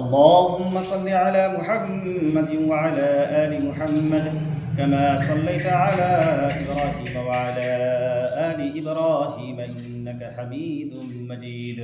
اللهم صل على محمد وعلى آل محمد كما صليت على إبراهيم وعلى آل إبراهيم إنك حميد مجيد.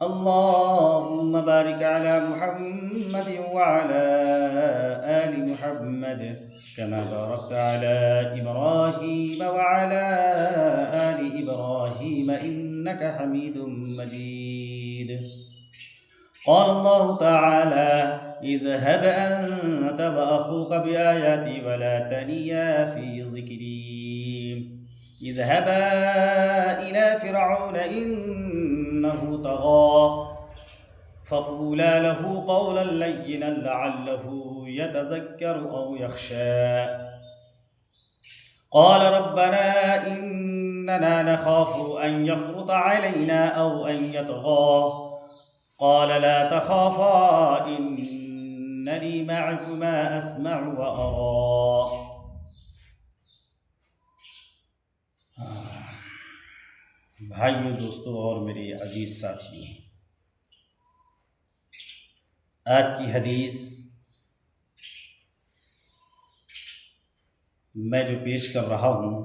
اللهم بارك على محمد وعلى آل محمد كما باركت على إبراهيم وعلى آل إبراهيم إنك حميد مجيد. قال الله تعالى: اذهب أنت وأخوك بآياتي ولا تنيا في ذكري. اذهبا إلى فرعون إنه طغى فقولا له قولا لينا لعله يتذكر أو يخشى. قال ربنا إننا نخاف أن يفرط علينا أو أن يطغى. قال لا تخافا إنني معكما أسمع وأرى. بھائیو، دوستو اور میرے عزیز ساتھیوں، آج کی حدیث میں جو پیش کر رہا ہوں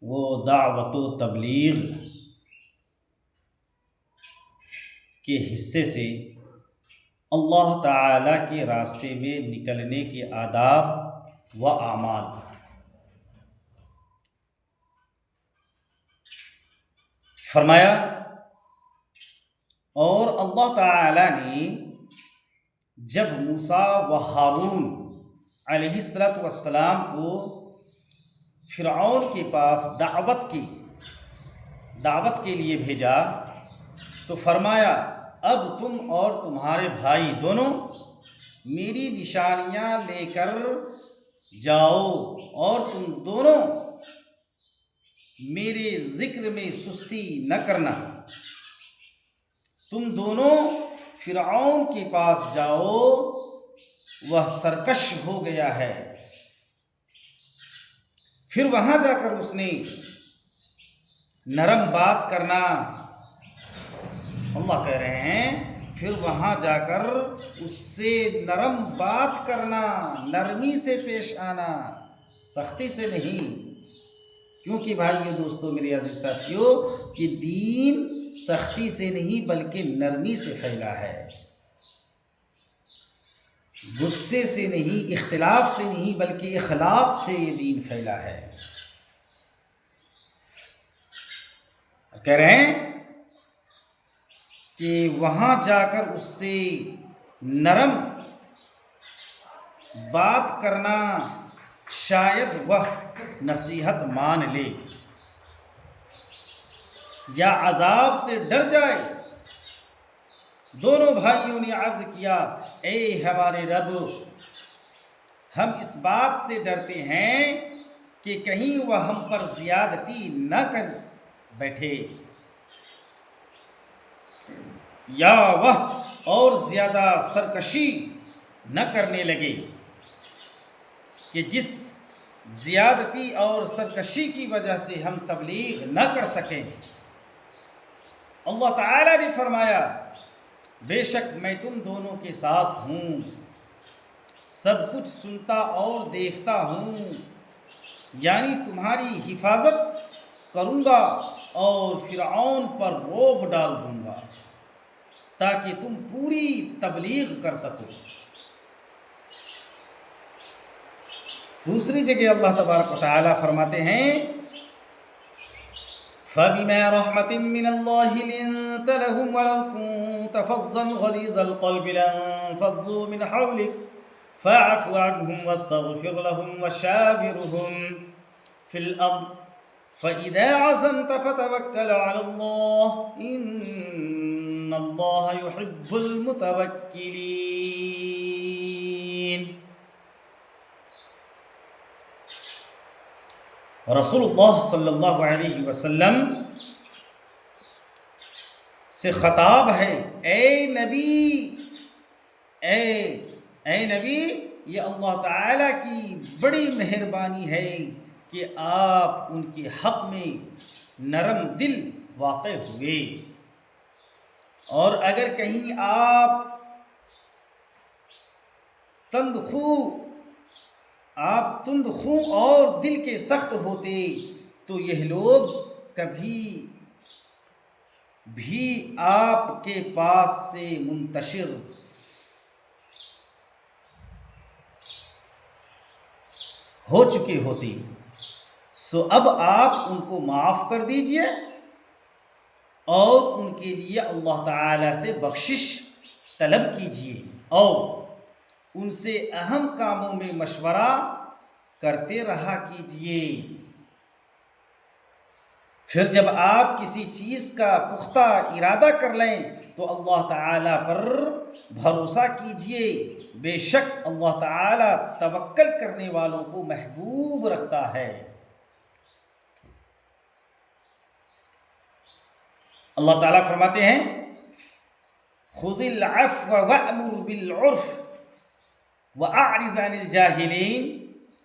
وہ دعوت و تبلیغ کے حصے سے اللہ تعالیٰ کے راستے میں نکلنے کے آداب و اعمال. فرمایا، اور اللہ تعالیٰ نے جب موسیٰ و ہارون علیہ السلام کو فرعون کے پاس دعوت کے لیے بھیجا تو فرمایا، اب تم اور تمہارے بھائی دونوں میری نشانیاں لے کر جاؤ اور تم دونوں میرے ذکر میں سستی نہ کرنا. تم دونوں فرعون کے پاس جاؤ، وہ سرکش ہو گیا ہے. پھر وہاں جا کر اس نے نرم بات کرنا. اللہ کہہ رہے ہیں پھر وہاں جا کر اس سے نرم بات کرنا، نرمی سے پیش آنا، سختی سے نہیں. کیونکہ بھائیو، دوستو، میرے عزیز ساتھیو، کہ دین سختی سے نہیں بلکہ نرمی سے پھیلا ہے، غصے سے نہیں، اختلاف سے نہیں بلکہ اخلاق سے یہ دین پھیلا ہے. کہہ رہے ہیں کہ وہاں جا کر اس سے نرم بات کرنا، شاید وہ نصیحت مان لے یا عذاب سے ڈر جائے. دونوں بھائیوں نے عرض کیا، اے ہمارے رب، ہم اس بات سے ڈرتے ہیں کہ کہیں وہ ہم پر زیادتی نہ کر بیٹھے یا وہ اور زیادہ سرکشی نہ کرنے لگے، کہ جس زیادتی اور سرکشی کی وجہ سے ہم تبلیغ نہ کر سکیں. اللہ تعالیٰ نے فرمایا، بے شک میں تم دونوں کے ساتھ ہوں، سب کچھ سنتا اور دیکھتا ہوں، یعنی تمہاری حفاظت کروں گا اور فرعون پر رعب ڈال دوں گا تاکہ تم پوری تبلیغ کر سکو. دوسری جگہ اللہ تبارک و تعالیٰ فرماتے ہیں، فَبِمَا رَحْمَةٍ مِّنَ اللَّهِ لِنتَ لَهُمْ وَلَوْ كُنتَ فَظًّا غَلِيظَ الْقَلْبِ لَانفَضُّوا مِنْ حَوْلِكَ فَاعْفُ عَنْهُمْ وَاسْتَغْفِرْ لَهُمْ وَشَاوِرْهُمْ فِي الْأَمْرِ فَإِذَا عَزَمْتَ فَتَوَكَّلْ عَلَى اللَّهِ إِنَّ اللَّهَ يُحِبُّ الْمُتَوَكِّلِينَ. رسول اللہ صلی اللہ علیہ وسلم سے خطاب ہے، اے نبی، اے نبی، یہ اللہ تعالیٰ کی بڑی مہربانی ہے کہ آپ ان کے حق میں نرم دل واقع ہوئے. اور اگر کہیں آپ تند خو اور دل کے سخت ہوتے تو یہ لوگ کبھی بھی آپ کے پاس سے منتشر ہو چکے ہوتے۔ سو اب آپ ان کو معاف کر دیجئے اور ان کے لیے اللہ تعالی سے بخشش طلب کیجئے اور ان سے اہم کاموں میں مشورہ کرتے رہا کیجئے۔ پھر جب آپ کسی چیز کا پختہ ارادہ کر لیں تو اللہ تعالی پر بھروسہ کیجئے، بے شک اللہ تعالی توکل کرنے والوں کو محبوب رکھتا ہے۔ اللہ تعالیٰ فرماتے ہیں خذ العفو وأمر بالعرف وأعرض عن الجاهلين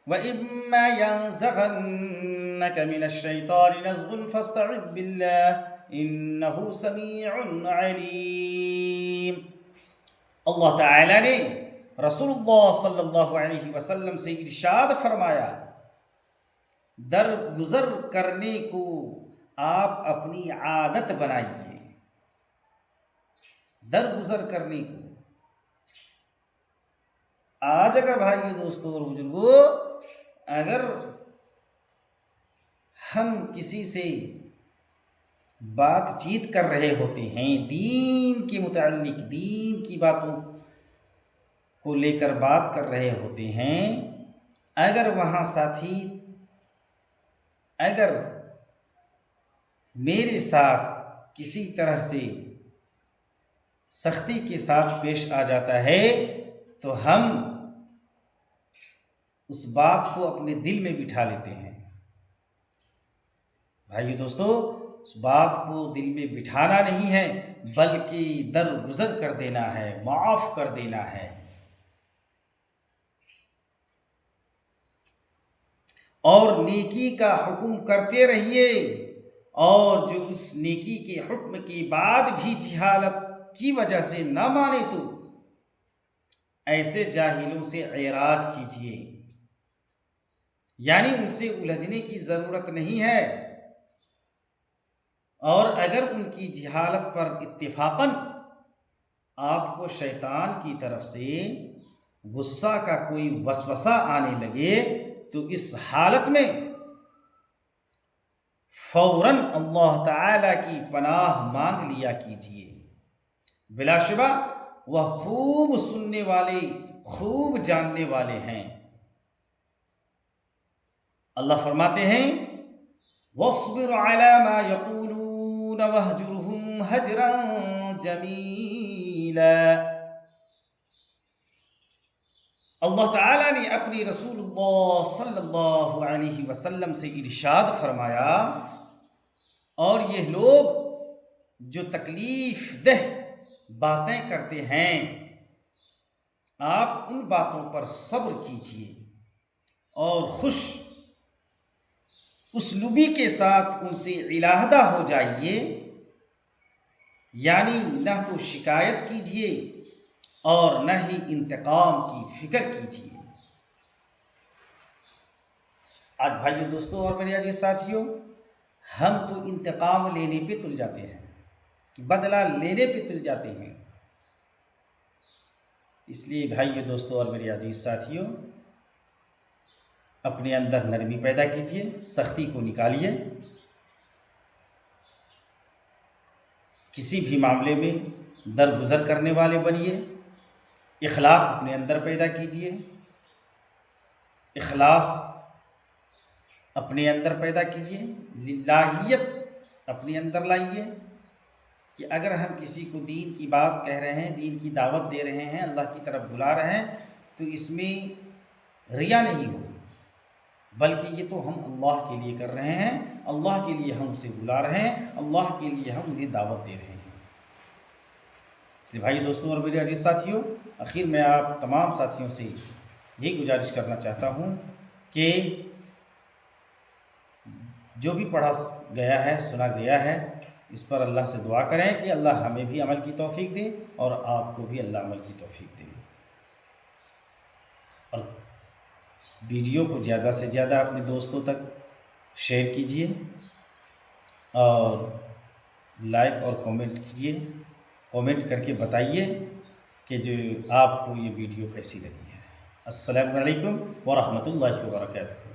وإما ينزغنك من الشيطان نزغ فاستعذ بالله إنه سميع عليم۔ اللہ تعالیٰ نے رسول اللہ صلی اللہ علیہ وسلم سے ارشاد فرمایا درگزر کرنے کو آپ اپنی عادت بنائیے، درگزر کرنے کو۔ آج اگر بھائیو دوستوں اور بزرگوں اگر ہم کسی سے بات چیت کر رہے ہوتے ہیں دین کے متعلق، دین کی باتوں کو لے کر بات کر رہے ہوتے ہیں، اگر وہاں ساتھی اگر میرے ساتھ کسی طرح سے سختی کے ساتھ پیش آ جاتا ہے تو ہم اس بات کو اپنے دل میں بٹھا لیتے ہیں۔ بھائیو دوستو، اس بات کو دل میں بٹھانا نہیں ہے بلکہ درگزر کر دینا ہے، معاف کر دینا ہے۔ اور نیکی کا حکم کرتے رہیے، اور جو اس نیکی کے حکم کے بعد بھی جہالت کی وجہ سے نہ مانے تو ایسے جاہلوں سے اعراض کیجیے، یعنی ان سے الجھنے کی ضرورت نہیں ہے۔ اور اگر ان کی جہالت پر اتفاقاً آپ کو شیطان کی طرف سے غصہ کا کوئی وسوسہ آنے لگے تو اس حالت میں فوراً اللہ تعالی کی پناہ مانگ لیا کیجیے، بلا شبہ وہ خوب سننے والے، خوب جاننے والے ہیں۔ اللہ فرماتے ہیں وَاصْبِرْ عَلَى مَا يَقُولُونَ وَاهْجُرْهُمْ هَجْرًا جَمِيلًا۔ اللہ تعالیٰ نے اپنی رسول اللہ صلی اللہ علیہ وسلم سے ارشاد فرمایا، اور یہ لوگ جو تکلیف دہ باتیں کرتے ہیں آپ ان باتوں پر صبر کیجیے اور خوش اسلوبی کے ساتھ ان سے علیحدہ ہو جائیے، یعنی نہ تو شکایت کیجیے اور نہ ہی انتقام کی فکر کیجیے۔ آج بھائیو دوستوں اور میرے عزیز ساتھیوں، ہم تو انتقام لینے پہ تل جاتے ہیں، بدلہ لینے پہ تل جاتے ہیں۔ اس لیے بھائیو دوستوں اور میرے عزیز ساتھیوں، اپنے اندر نرمی پیدا کیجیے، سختی کو نکالیے، کسی بھی معاملے میں درگزر کرنے والے بنیے، اخلاق اپنے اندر پیدا کیجیے، اخلاص اپنے اندر پیدا کیجیے، للہیت اپنے اندر لائیے کہ اگر ہم کسی کو دین کی بات کہہ رہے ہیں، دین کی دعوت دے رہے ہیں، اللہ کی طرف بلا رہے ہیں تو اس میں ریا نہیں ہو، بلکہ یہ تو ہم اللہ کے لیے کر رہے ہیں، اللہ کے لیے ہم اسے بلا رہے ہیں، اللہ کے لیے ہم انہیں دعوت دے رہے ہیں۔ اس لیے بھائی دوستوں اور میرے عزیز ساتھیوں، آخر میں آپ تمام ساتھیوں سے یہی گزارش کرنا چاہتا ہوں کہ جو بھی پڑھا گیا ہے، سنا گیا ہے، اس پر اللہ سے دعا کریں کہ اللہ ہمیں بھی عمل کی توفیق دے اور آپ کو بھی اللہ عمل کی توفیق دے۔ اور ویڈیو کو زیادہ سے زیادہ اپنے دوستوں تک شیئر کیجیے اور لائک اور کامنٹ کیجیے، کامنٹ کر کے بتائیے کہ جو آپ کو یہ ویڈیو کیسی لگی ہے۔ السلام علیکم ورحمۃ اللہ وبرکاتہ۔